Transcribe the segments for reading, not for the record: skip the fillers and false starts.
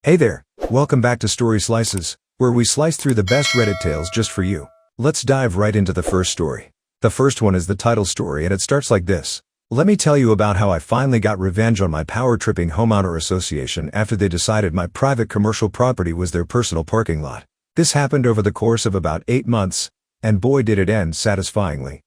Hey there, welcome back to Story Slices, where we slice through the best Reddit tales just for you. Let's dive right into the first story. The first one is the Tittle story, and it starts like this. Let me tell you about how I finally got revenge on my power-tripping homeowner association after they decided my private commercial property was their personal parking lot. This happened over the course of about 8 months, and boy did it end satisfyingly.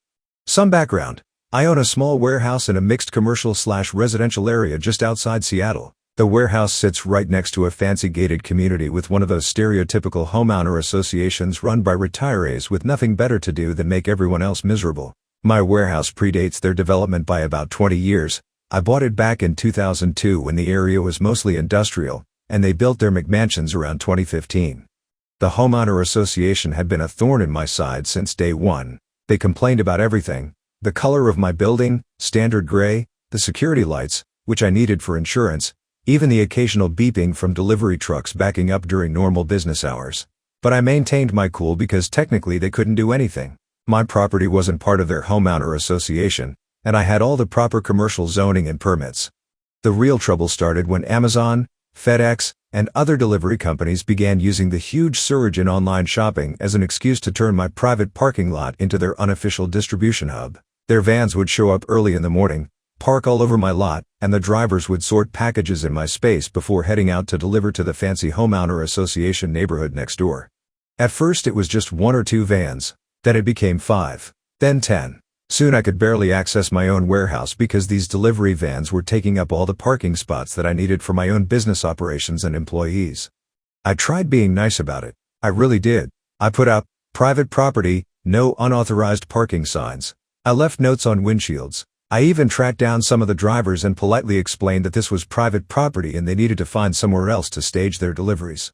Some background. I own a small warehouse in a mixed commercial/residential area just outside Seattle. The warehouse sits right next to a fancy gated community with one of those stereotypical homeowner associations run by retirees with nothing better to do than make everyone else miserable. My warehouse predates their development by about 20 years. I bought it back in 2002 when the area was mostly industrial, and they built their McMansions around 2015. The homeowner association had been a thorn in my side since day one. They complained about everything: the color of my building, standard gray, the security lights, which I needed for insurance, even the occasional beeping from delivery trucks backing up during normal business hours. But I maintained my cool because technically they couldn't do anything. My property wasn't part of their homeowner association, and I had all the proper commercial zoning and permits. The real trouble started when Amazon, FedEx, and other delivery companies began using the huge surge in online shopping as an excuse to turn my private parking lot into their unofficial distribution hub. Their vans would show up early in the morning, park all over my lot, and the drivers would sort packages in my space before heading out to deliver to the fancy homeowner association neighborhood next door. At first it was just 1 or 2 vans, then it became 5, then 10. Soon I could barely access my own warehouse because these delivery vans were taking up all the parking spots that I needed for my own business operations and employees. I tried being nice about it. I really did. I put up, "Private property, no unauthorized parking" signs. I left notes on windshields. I even tracked down some of the drivers and politely explained that this was private property and they needed to find somewhere else to stage their deliveries.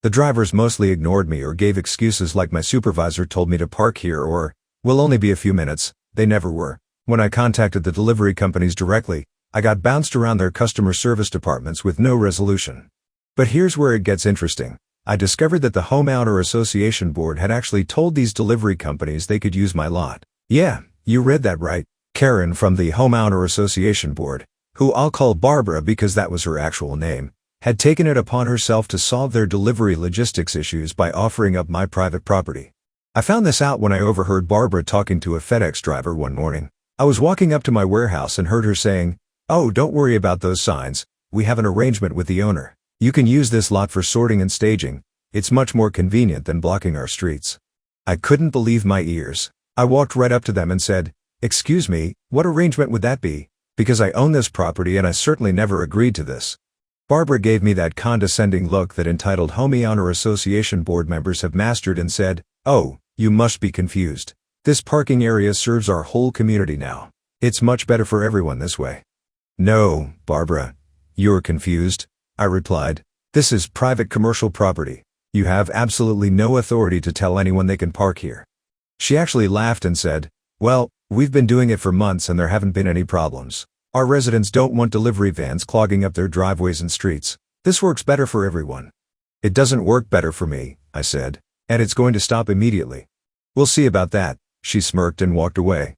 The drivers mostly ignored me or gave excuses like "my supervisor told me to park here" or "we'll only be a few minutes." They never were. When I contacted the delivery companies directly, I got bounced around their customer service departments with no resolution. But here's where it gets interesting. I discovered that the homeowner association board had actually told these delivery companies they could use my lot. Yeah, you read that right. Karen from the homeowner association board, who I'll call Barbara because that was her actual name, had taken it upon herself to solve their delivery logistics issues by offering up my private property. I found this out when I overheard Barbara talking to a FedEx driver one morning. I was walking up to my warehouse and heard her saying, "Oh, don't worry about those signs. We have an arrangement with the owner. You can use this lot for sorting and staging. It's much more convenient than blocking our streets." I couldn't believe my ears. I walked right up to them and said, "Excuse me, what arrangement would that be? Because I own this property and I certainly never agreed to this." Barbara gave me that condescending look that entitled homeowner association board members have mastered and said, "Oh, you must be confused. This parking area serves our whole community now. It's much better for everyone this way." "No, Barbara, you're confused," I replied. "This is private commercial property. You have absolutely no authority to tell anyone they can park here." She actually laughed and said, "Well, we've been doing it for months and there haven't been any problems. Our residents don't want delivery vans clogging up their driveways and streets. This works better for everyone." "It doesn't work better for me," I said, "and it's going to stop immediately." "We'll see about that," she smirked and walked away.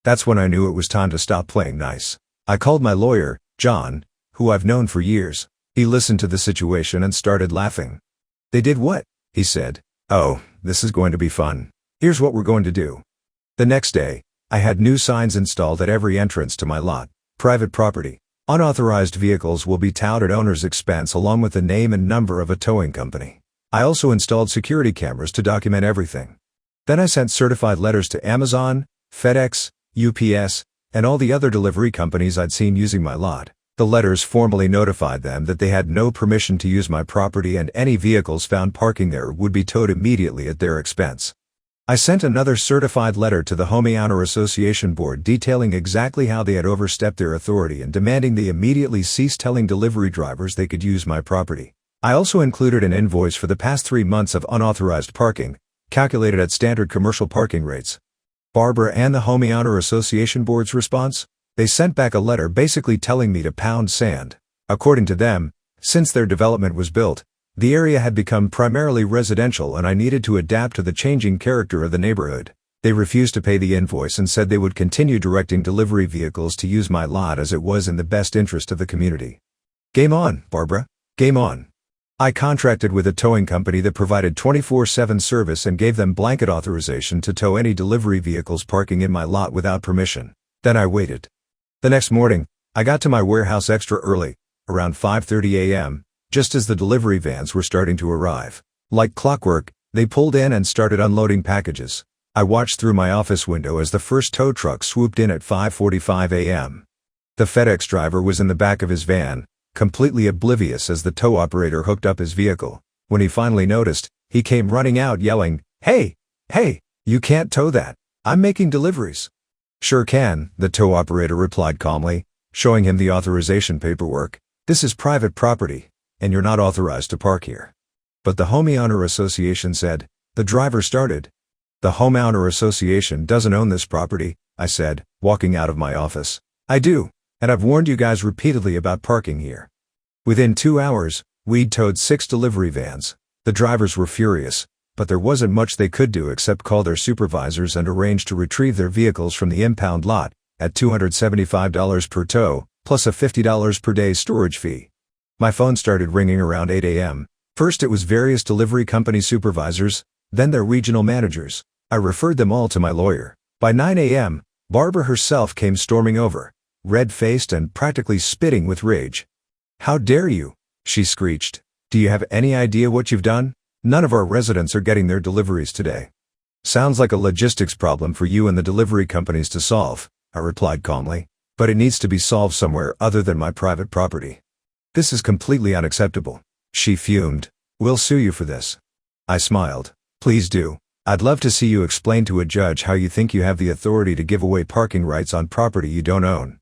That's when I knew it was time to stop playing nice. I called my lawyer, John, who I've known for years. He listened to the situation and started laughing. "They did what?" he said. "Oh, this is going to be fun. Here's what we're going to do." The next day, I had new signs installed at every entrance to my lot. "Private property. Unauthorized vehicles will be towed at owner's expense along with the name and number of a towing company." I also installed security cameras to document everything. Then I sent certified letters to Amazon, FedEx, UPS, and all the other delivery companies I'd seen using my lot. The letters formally notified them that they had no permission to use my property and any vehicles found parking there would be towed immediately at their expense. I sent another certified letter to the homeowner association board detailing exactly how they had overstepped their authority and demanding they immediately cease telling delivery drivers they could use my property. I also included an invoice for the past 3 months of unauthorized parking, calculated at standard commercial parking rates. Barbara and the homeowner association board's response? They sent back a letter basically telling me to pound sand. According to them, since their development was built, the area had become primarily residential and I needed to adapt to the changing character of the neighborhood. They refused to pay the invoice and said they would continue directing delivery vehicles to use my lot as it was in the best interest of the community. Game on, Barbara. Game on. I contracted with a towing company that provided 24/7 service and gave them blanket authorization to tow any delivery vehicles parking in my lot without permission. Then I waited. The next morning, I got to my warehouse extra early, around 5:30 a.m., just as the delivery vans were starting to arrive. Like clockwork, they pulled in and started unloading packages. I watched through my office window as the first tow truck swooped in at 5:45 a.m. The FedEx driver was in the back of his van, completely oblivious as the tow operator hooked up his vehicle. When he finally noticed, he came running out yelling, "Hey! Hey! You can't tow that! I'm making deliveries!" "Sure can," the tow operator replied calmly, showing him the authorization paperwork. "This is private property, and you're not authorized to park here." "But the homeowner association said," the driver started. "The homeowner association doesn't own this property," I said, walking out of my office. "I do, and I've warned you guys repeatedly about parking here." Within 2 hours, we'd towed 6 delivery vans. The drivers were furious, but there wasn't much they could do except call their supervisors and arrange to retrieve their vehicles from the impound lot, at $275 per tow, plus a $50 per day storage fee. My phone started ringing around 8 a.m. First it was various delivery company supervisors, then their regional managers. I referred them all to my lawyer. By 9 a.m., Barbara herself came storming over, red-faced and practically spitting with rage. "How dare you?" she screeched. "Do you have any idea what you've done? None of our residents are getting their deliveries today." "Sounds like a logistics problem for you and the delivery companies to solve," I replied calmly. "But it needs to be solved somewhere other than my private property. This is completely unacceptable." She fumed. "We'll sue you for this." I smiled. "Please do. I'd love to see you explain to a judge how you think you have the authority to give away parking rights on property you don't own."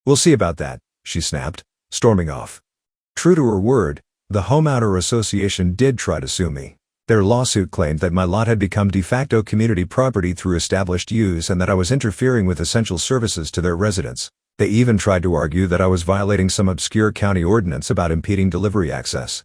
"We'll see about that," she snapped, storming off. True to her word, the homeowner association did try to sue me. Their lawsuit claimed that my lot had become de facto community property through established use and that I was interfering with essential services to their residents. They even tried to argue that I was violating some obscure county ordinance about impeding delivery access.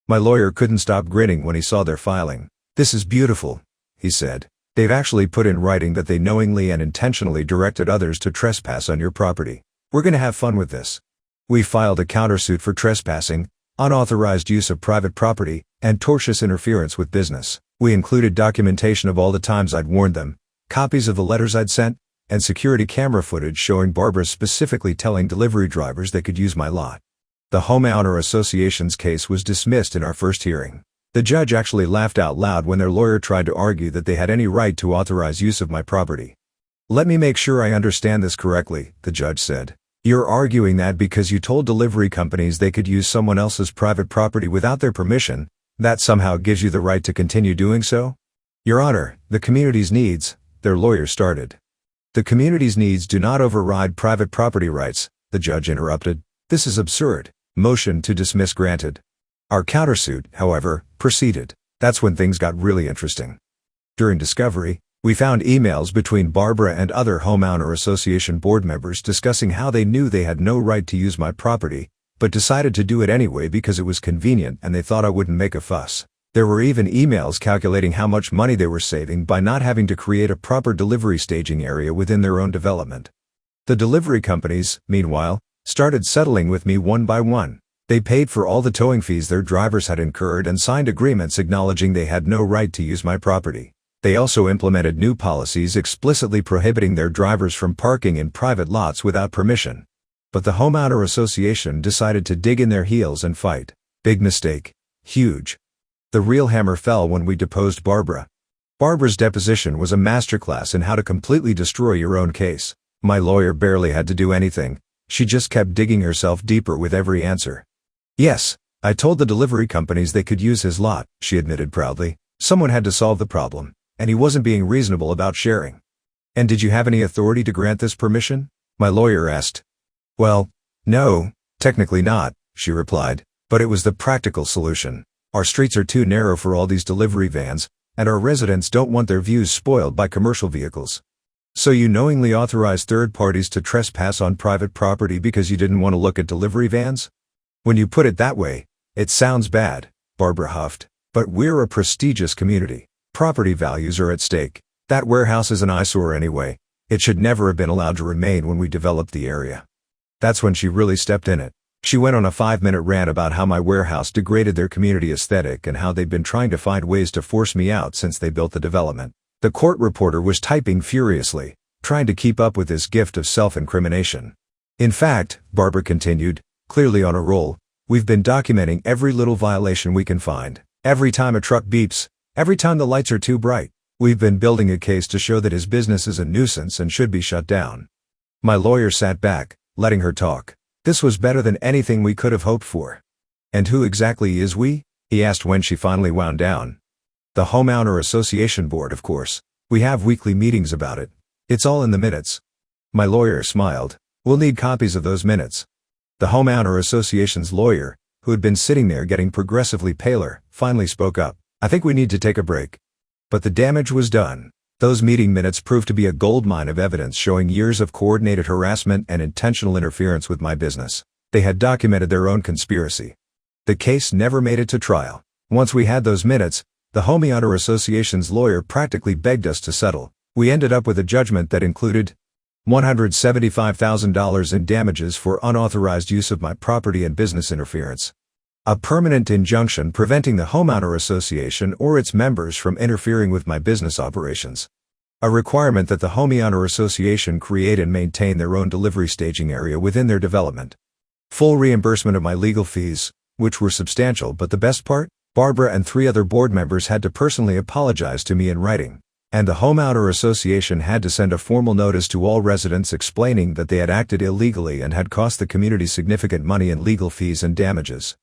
My lawyer couldn't stop grinning when he saw their filing. "This is beautiful," he said. "They've actually put in writing that they knowingly and intentionally directed others to trespass on your property. We're going to have fun with this." We filed a countersuit for trespassing, unauthorized use of private property, and tortious interference with business. We included documentation of all the times I'd warned them, copies of the letters I'd sent, and security camera footage showing Barbara specifically telling delivery drivers they could use my lot. The homeowner association's case was dismissed in our first hearing. The judge actually laughed out loud when their lawyer tried to argue that they had any right to authorize use of my property. "Let me make sure I understand this correctly," the judge said. "You're arguing that because you told delivery companies they could use someone else's private property without their permission, that somehow gives you the right to continue doing so?" "Your Honor, the community's needs," their lawyer started. "The community's needs do not override private property rights," the judge interrupted. "This is absurd." Motion to dismiss granted. Our countersuit, however, proceeded. That's when things got really interesting. During discovery, we found emails between Barbara and other homeowner association board members discussing how they knew they had no right to use my property, but decided to do it anyway because it was convenient and they thought I wouldn't make a fuss. There were even emails calculating how much money they were saving by not having to create a proper delivery staging area within their own development. The delivery companies, meanwhile, started settling with me one by one. They paid for all the towing fees their drivers had incurred and signed agreements acknowledging they had no right to use my property. They also implemented new policies explicitly prohibiting their drivers from parking in private lots without permission. But the homeowner association decided to dig in their heels and fight. Big mistake. Huge. The real hammer fell when we deposed Barbara. Barbara's deposition was a masterclass in how to completely destroy your own case. My lawyer barely had to do anything. She just kept digging herself deeper with every answer. "Yes, I told the delivery companies they could use his lot," she admitted proudly. "Someone had to solve the problem, and he wasn't being reasonable about sharing." "And did you have any authority to grant this permission?" my lawyer asked. "Well, no, technically not," she replied, "but it was the practical solution. Our streets are too narrow for all these delivery vans, and our residents don't want their views spoiled by commercial vehicles." "So you knowingly authorized third parties to trespass on private property because you didn't want to look at delivery vans?" "When you put it that way, it sounds bad," Barbara huffed. "But we're a prestigious community. Property values are at stake. That warehouse is an eyesore anyway. It should never have been allowed to remain when we developed the area." That's when she really stepped in it. She went on a 5-minute rant about how my warehouse degraded their community aesthetic and how they'd been trying to find ways to force me out since they built the development. The court reporter was typing furiously, trying to keep up with this gift of self-incrimination. In fact, Barbara continued, clearly on a roll, we've been documenting every little violation we can find. Every time a truck beeps, every time the lights are too bright, we've been building a case to show that his business is a nuisance and should be shut down. My lawyer sat back, letting her talk. This was better than anything we could have hoped for. And who exactly is we? He asked when she finally wound down. The Homeowner Association Board, of course. We have weekly meetings about it. It's all in the minutes. My lawyer smiled. We'll need copies of those minutes. The Homeowner Association's lawyer, who had been sitting there getting progressively paler, finally spoke up. I think we need to take a break. But the damage was done. Those meeting minutes proved to be a goldmine of evidence showing years of coordinated harassment and intentional interference with my business. They had documented their own conspiracy. The case never made it to trial. Once we had those minutes, the Homeowner Association's lawyer practically begged us to settle. We ended up with a judgment that included $175,000 in damages for unauthorized use of my property and business interference, a permanent injunction preventing the Homeowner Association or its members from interfering with my business operations, a requirement that the Homeowner Association create and maintain their own delivery staging area within their development, full reimbursement of my legal fees, which were substantial, but the best part, Barbara and 3 other board members had to personally apologize to me in writing, and the Homeowner Association had to send a formal notice to all residents explaining that they had acted illegally and had cost the community significant money in legal fees and damages.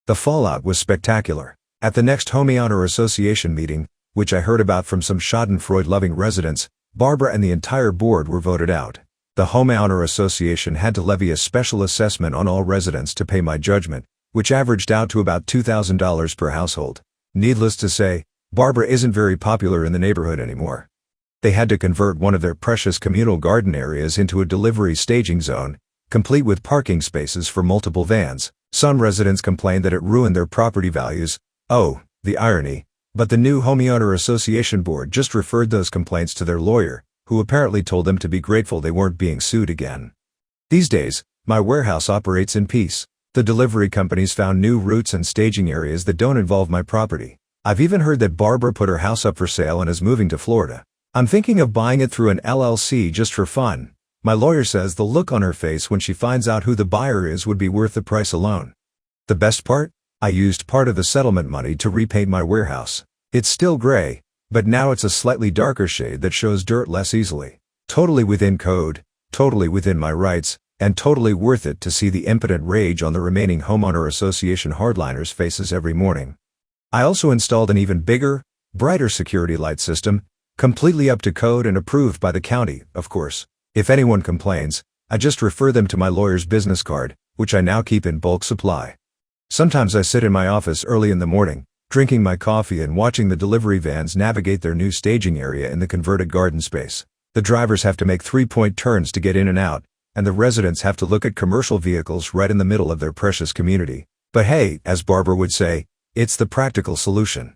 The fallout was spectacular. At the next Homeowner Association meeting, which I heard about from some schadenfreude-loving residents, Barbara and the entire board were voted out. The Homeowner Association had to levy a special assessment on all residents to pay my judgment, which averaged out to about $2,000 per household. Needless to say, Barbara isn't very popular in the neighborhood anymore. They had to convert one of their precious communal garden areas into a delivery staging zone, complete with parking spaces for multiple vans. Some residents complained that it ruined their property values. Oh, the irony. But the new Homeowner Association board just referred those complaints to their lawyer, who apparently told them to be grateful they weren't being sued again. These days, my warehouse operates in peace. The delivery companies found new routes and staging areas that don't involve my property. I've even heard that Barbara put her house up for sale and is moving to Florida. I'm thinking of buying it through an LLC just for fun. My lawyer says the look on her face when she finds out who the buyer is would be worth the price alone. The best part? I used part of the settlement money to repaint my warehouse. It's still gray, but now it's a slightly darker shade that shows dirt less easily. Totally within code, totally within my rights, and totally worth it to see the impotent rage on the remaining Homeowner Association hardliners' faces every morning. I also installed an even bigger, brighter security light system, completely up to code and approved by the county, of course. If anyone complains, I just refer them to my lawyer's business card, which I now keep in bulk supply. Sometimes I sit in my office early in the morning, drinking my coffee and watching the delivery vans navigate their new staging area in the converted garden space. The drivers have to make 3-point turns to get in and out, and the residents have to look at commercial vehicles right in the middle of their precious community. But hey, as Barbara would say, it's the practical solution.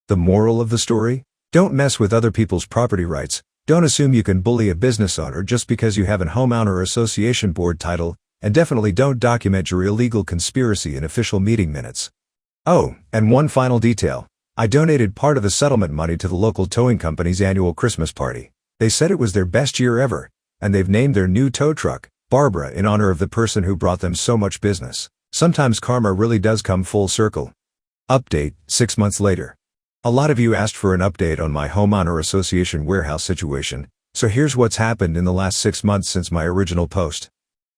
The moral of the story? Don't mess with other people's property rights. Don't assume you can bully a business owner just because you have an Homeowner Association board title, and definitely don't document your illegal conspiracy in official meeting minutes. Oh, and one final detail. I donated part of the settlement money to the local towing company's annual Christmas party. They said it was their best year ever, and they've named their new tow truck, Barbara, in honor of the person who brought them so much business. Sometimes karma really does come full circle. Update, 6 months later. A lot of you asked for an update on my Homeowner Association warehouse situation, so here's what's happened in the last 6 months since my original post.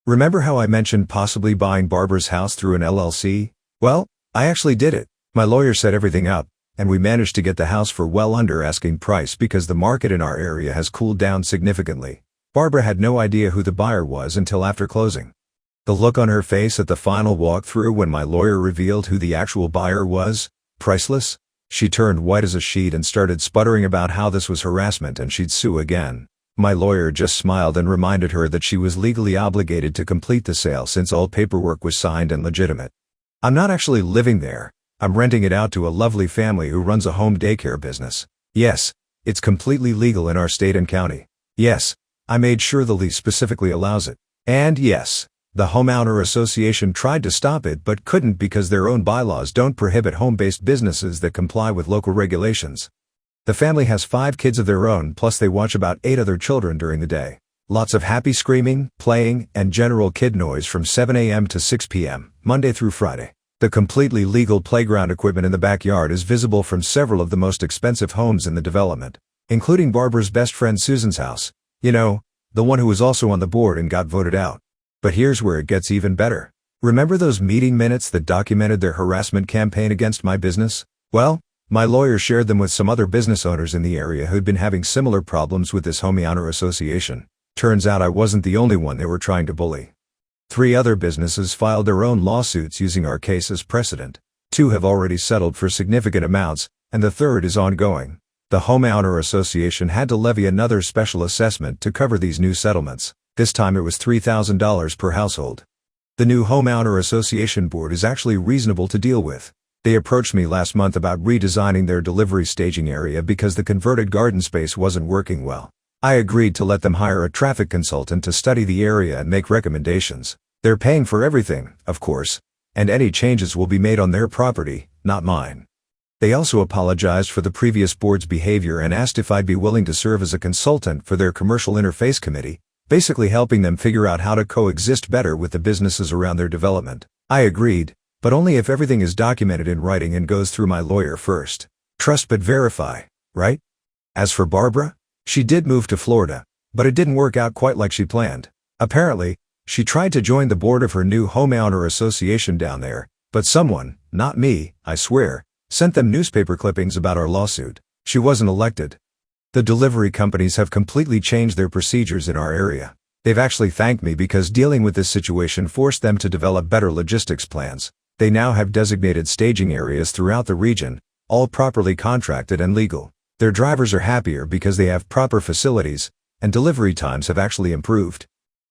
Remember how I mentioned possibly buying Barbara's house through an LLC? Well, I actually did it. My lawyer set everything up, and we managed to get the house for well under asking price because the market in our area has cooled down significantly. Barbara had no idea who the buyer was until after closing. The look on her face at the final walkthrough when my lawyer revealed who the actual buyer was? Priceless. She turned white as a sheet and started sputtering about how this was harassment and she'd sue again. My lawyer just smiled and reminded her that she was legally obligated to complete the sale since all paperwork was signed and legitimate. I'm not actually living there. I'm renting it out to a lovely family who runs a home daycare business. Yes, it's completely legal in our state and county. Yes, I made sure the lease specifically allows it. And yes, The homeowner association tried to stop it but couldn't because their own bylaws don't prohibit home-based businesses that comply with local regulations. The family has 5 kids of their own, plus they watch about 8 other children during the day. Lots of happy screaming, playing, and general kid noise from 7 a.m. to 6 p.m., Monday through Friday. The completely legal playground equipment in the backyard is visible from several of the most expensive homes in the development, including Barbara's best friend Susan's house. You know, the one who was also on the board and got voted out. But here's where it gets even better. Remember those meeting minutes that documented their harassment campaign against my business? Well, my lawyer shared them with some other business owners in the area who'd been having similar problems with this homeowner association. Turns out I wasn't the only one they were trying to bully. 3 other businesses filed their own lawsuits using our case as precedent. 2 have already settled for significant amounts, and the 3rd is ongoing. The homeowner association had to levy another special assessment to cover these new settlements. This time it was $3,000 per household. The new homeowner association board is actually reasonable to deal with. They approached me last month about redesigning their delivery staging area because the converted garden space wasn't working well. I agreed to let them hire a traffic consultant to study the area and make recommendations. They're paying for everything, of course, and any changes will be made on their property, not mine. They also apologized for the previous board's behavior and asked if I'd be willing to serve as a consultant for their commercial interface committee, basically helping them figure out how to coexist better with the businesses around their development. I agreed, but only if everything is documented in writing and goes through my lawyer first. Trust but verify, right? As for Barbara, she did move to Florida, but it didn't work out quite like she planned. Apparently, she tried to join the board of her new homeowner association down there, but someone, not me, I swear, sent them newspaper clippings about our lawsuit. She wasn't elected. The delivery companies have completely changed their procedures in our area. They've actually thanked me because dealing with this situation forced them to develop better logistics plans. They now have designated staging areas throughout the region, all properly contracted and legal. Their drivers are happier because they have proper facilities, and delivery times have actually improved.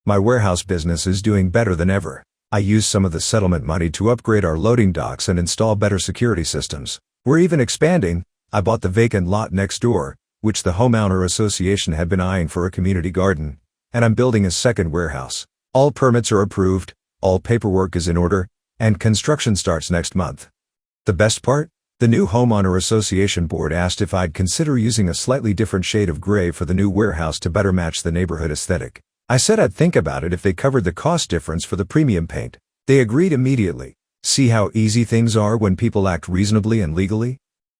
My warehouse business is doing better than ever. I used some of the settlement money to upgrade our loading docks and install better security systems. We're even expanding. I bought the vacant lot next door, which the homeowner association had been eyeing for a community garden, and I'm building a second warehouse. All permits are approved, all paperwork is in order, and construction starts next month. The best part? The new homeowner association board asked if I'd consider using a slightly different shade of gray for the new warehouse to better match the neighborhood aesthetic. I said I'd think about it if they covered the cost difference for the premium paint. They agreed immediately. See how easy things are when people act reasonably and legally?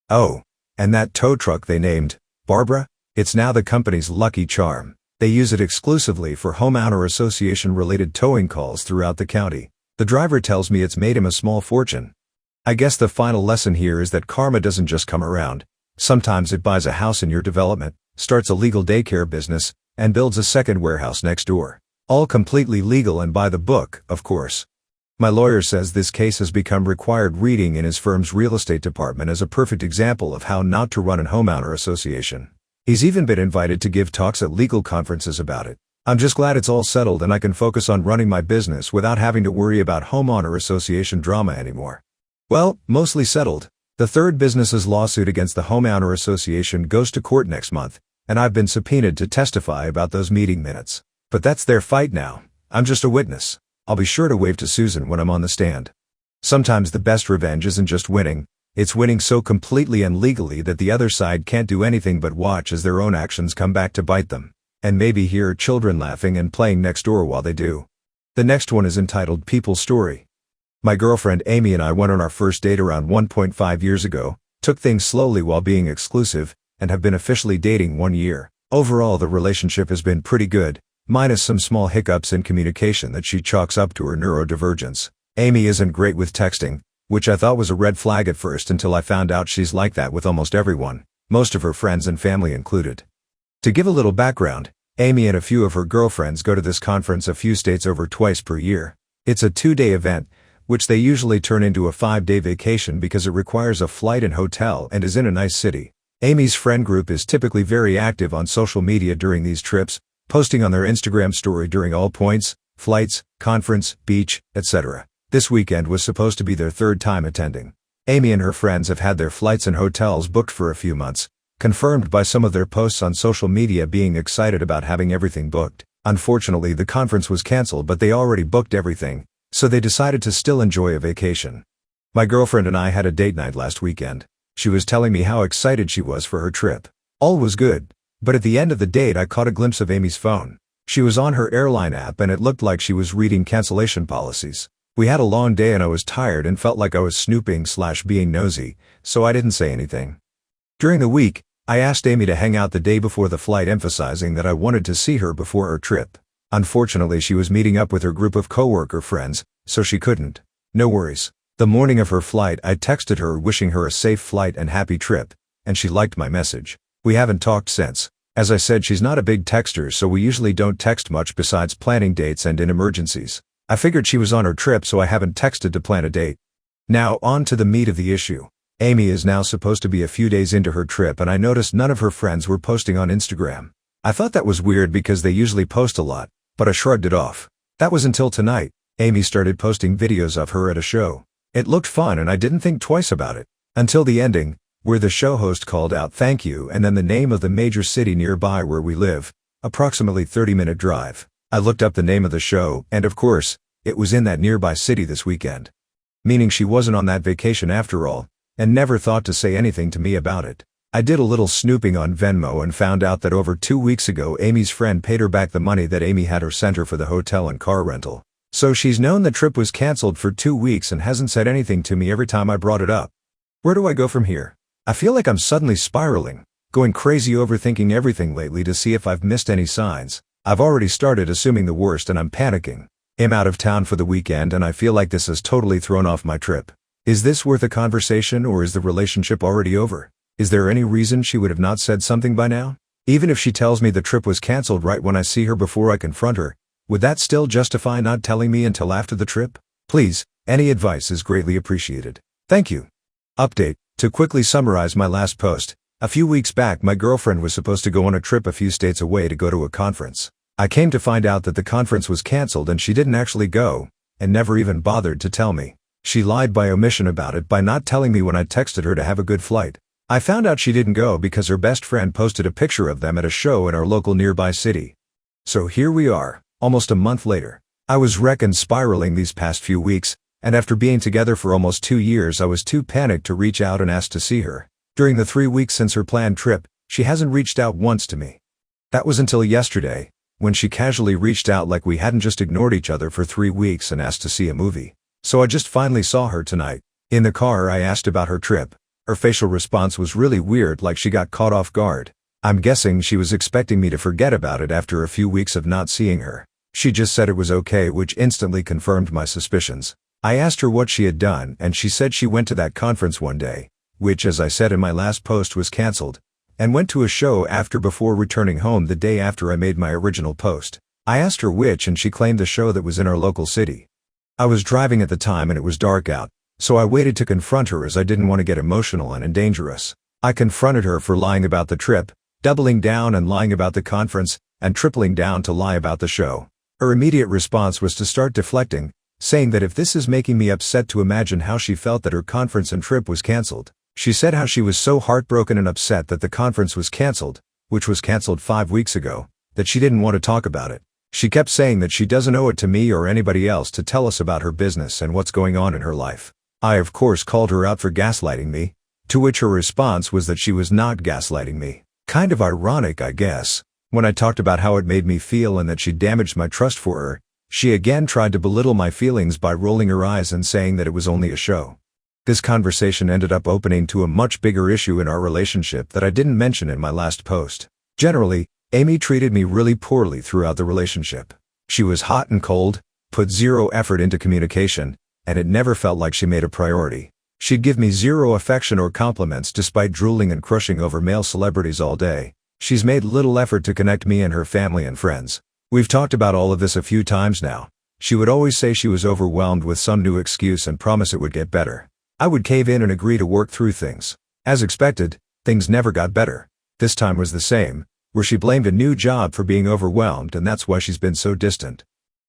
Oh, and that tow truck they named Barbara, it's now the company's lucky charm. They use it exclusively for homeowner association-related towing calls throughout the county. The driver tells me it's made him a small fortune. I guess the final lesson here is that karma doesn't just come around. Sometimes it buys a house in your development, starts a legal daycare business, and builds a second warehouse next door. All completely legal and by the book, of course. My lawyer says this case has become required reading in his firm's real estate department as a perfect example of how not to run a homeowner association. He's even been invited to give talks at legal conferences about it. I'm just glad it's all settled and I can focus on running my business without having to worry about homeowner association drama anymore. Well, mostly settled. The 3rd business's lawsuit against the homeowner association goes to court next month, and I've been subpoenaed to testify about those meeting minutes. But that's their fight now. I'm just a witness. I'll be sure to wave to Susan when I'm on the stand. Sometimes the best revenge isn't just winning, it's winning so completely and legally that the other side can't do anything but watch as their own actions come back to bite them, and maybe hear children laughing and playing next door while they do. The next one is entitled People's Story. My girlfriend Amy and I went on our first date around 1.5 years ago, took things slowly while being exclusive, and have been officially dating 1 year. Overall, the relationship has been pretty good, minus some small hiccups in communication that she chalks up to her neurodivergence. Amy isn't great with texting, which I thought was a red flag at first until I found out she's like that with almost everyone, most of her friends and family included. To give a little background, Amy and a few of her girlfriends go to this conference a few states over twice per year. It's a 2-day event, which they usually turn into a 5-day vacation because it requires a flight and hotel and is in a nice city. Amy's friend group is typically very active on social media during these trips, posting on their Instagram story during all points, flights, conference, beach, etc. This weekend was supposed to be their 3rd time attending. Amy and her friends have had their flights and hotels booked for a few months, confirmed by some of their posts on social media being excited about having everything booked. Unfortunately, the conference was canceled, but they already booked everything, so they decided to still enjoy a vacation. My girlfriend and I had a date night last weekend. She was telling me how excited she was for her trip. All was good, but at the end of the date I caught a glimpse of Amy's phone. She was on her airline app and it looked like she was reading cancellation policies. We had a long day and I was tired and felt like I was snooping/being nosy, so I didn't say anything. During the week, I asked Amy to hang out the day before the flight, emphasizing that I wanted to see her before her trip. Unfortunately, she was meeting up with her group of coworker friends, so she couldn't. No worries. The morning of her flight, I texted her wishing her a safe flight and happy trip, and she liked my message. We haven't talked since. As I said, she's not a big texter, so we usually don't text much besides planning dates and in emergencies. I figured she was on her trip, so I haven't texted to plan a date. Now, on to the meat of the issue. Amy is now supposed to be a few days into her trip, and I noticed none of her friends were posting on Instagram. I thought that was weird because they usually post a lot, but I shrugged it off. That was until tonight. Amy started posting videos of her at a show. It looked fun and I didn't think twice about it. Until the ending, where the show host called out "thank you" and then the name of the major city nearby where we live, approximately 30-minute drive. I looked up the name of the show, and of course, it was in that nearby city this weekend. Meaning she wasn't on that vacation after all, and never thought to say anything to me about it. I did a little snooping on Venmo and found out that over 2 weeks ago Amy's friend paid her back the money that Amy had her sent her for the hotel and car rental. So she's known the trip was canceled for 2 weeks and hasn't said anything to me every time I brought it up. Where do I go from here? I feel like I'm suddenly spiraling, going crazy overthinking everything lately to see if I've missed any signs. I've already started assuming the worst and I'm panicking. I'm out of town for the weekend and I feel like this has totally thrown off my trip. Is this worth a conversation, or is the relationship already over? Is there any reason she would have not said something by now? Even if she tells me the trip was canceled right when I see her before I confront her, would that still justify not telling me until after the trip? Please, any advice is greatly appreciated. Thank you. Update. To quickly summarize my last post, a few weeks back my girlfriend was supposed to go on a trip a few states away to go to a conference. I came to find out that the conference was canceled and she didn't actually go, and never even bothered to tell me. She lied by omission about it by not telling me when I texted her to have a good flight. I found out she didn't go because her best friend posted a picture of them at a show in our local nearby city. So here we are, almost a month later. I was wrecked and spiraling these past few weeks, and after being together for almost 2 years I was too panicked to reach out and ask to see her. During the 3 weeks since her planned trip, she hasn't reached out once to me. That was until yesterday, when she casually reached out like we hadn't just ignored each other for 3 weeks and asked to see a movie. So I just finally saw her tonight. In the car I asked about her trip. Her facial response was really weird, like she got caught off guard. I'm guessing she was expecting me to forget about it after a few weeks of not seeing her. She just said it was okay, which instantly confirmed my suspicions. I asked her what she had done and she said she went to that conference one day, which as I said in my last post was canceled, and went to a show after before returning home the day after I made my original post. I asked her which and she claimed the show that was in our local city. I was driving at the time and it was dark out, so I waited to confront her as I didn't want to get emotional and dangerous. I confronted her for lying about the trip, doubling down and lying about the conference, and tripling down to lie about the show. Her immediate response was to start deflecting, saying that if this is making me upset to imagine how she felt that her conference and trip was canceled. She said how she was so heartbroken and upset that the conference was canceled, which was canceled 5 weeks ago, that she didn't want to talk about it. She kept saying that she doesn't owe it to me or anybody else to tell us about her business and what's going on in her life. I of course called her out for gaslighting me, to which her response was that she was not gaslighting me. Kind of ironic, I guess. When I talked about how it made me feel and that she damaged my trust for her, she again tried to belittle my feelings by rolling her eyes and saying that it was only a show. This conversation ended up opening to a much bigger issue in our relationship that I didn't mention in my last post. Generally, Amy treated me really poorly throughout the relationship. She was hot and cold, put zero effort into communication, and it never felt like she made a priority. She'd give me zero affection or compliments despite drooling and crushing over male celebrities all day. She's made little effort to connect me and her family and friends. We've talked about all of this a few times now. She would always say she was overwhelmed with some new excuse and promise it would get better. I would cave in and agree to work through things. As expected, things never got better. This time was the same, where she blamed a new job for being overwhelmed and that's why she's been so distant.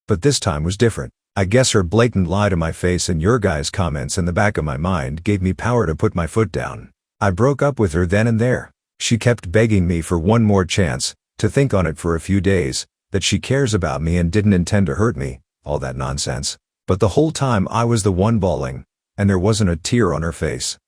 But this time was different. I guess her blatant lie to my face and your guys' comments in the back of my mind gave me power to put my foot down. I broke up with her then and there. She kept begging me for one more chance, to think on it for a few days, that she cares about me and didn't intend to hurt me, all that nonsense. But the whole time I was the one bawling, and there wasn't a tear on her face.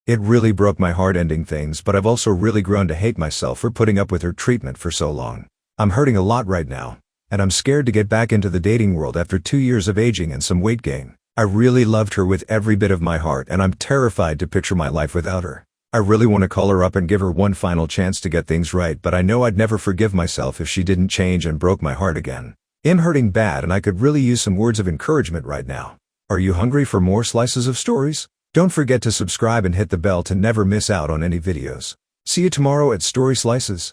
It really broke my heart ending things, but I've also really grown to hate myself for putting up with her treatment for so long. I'm hurting a lot right now, and I'm scared to get back into the dating world after 2 years of aging and some weight gain. I really loved her with every bit of my heart, and I'm terrified to picture my life without her. I really want to call her up and give her one final chance to get things right, but I know I'd never forgive myself if she didn't change and broke my heart again. I'm hurting bad, and I could really use some words of encouragement right now. Are you hungry for more slices of stories? Don't forget to subscribe and hit the bell to never miss out on any videos. See you tomorrow at Story Slices.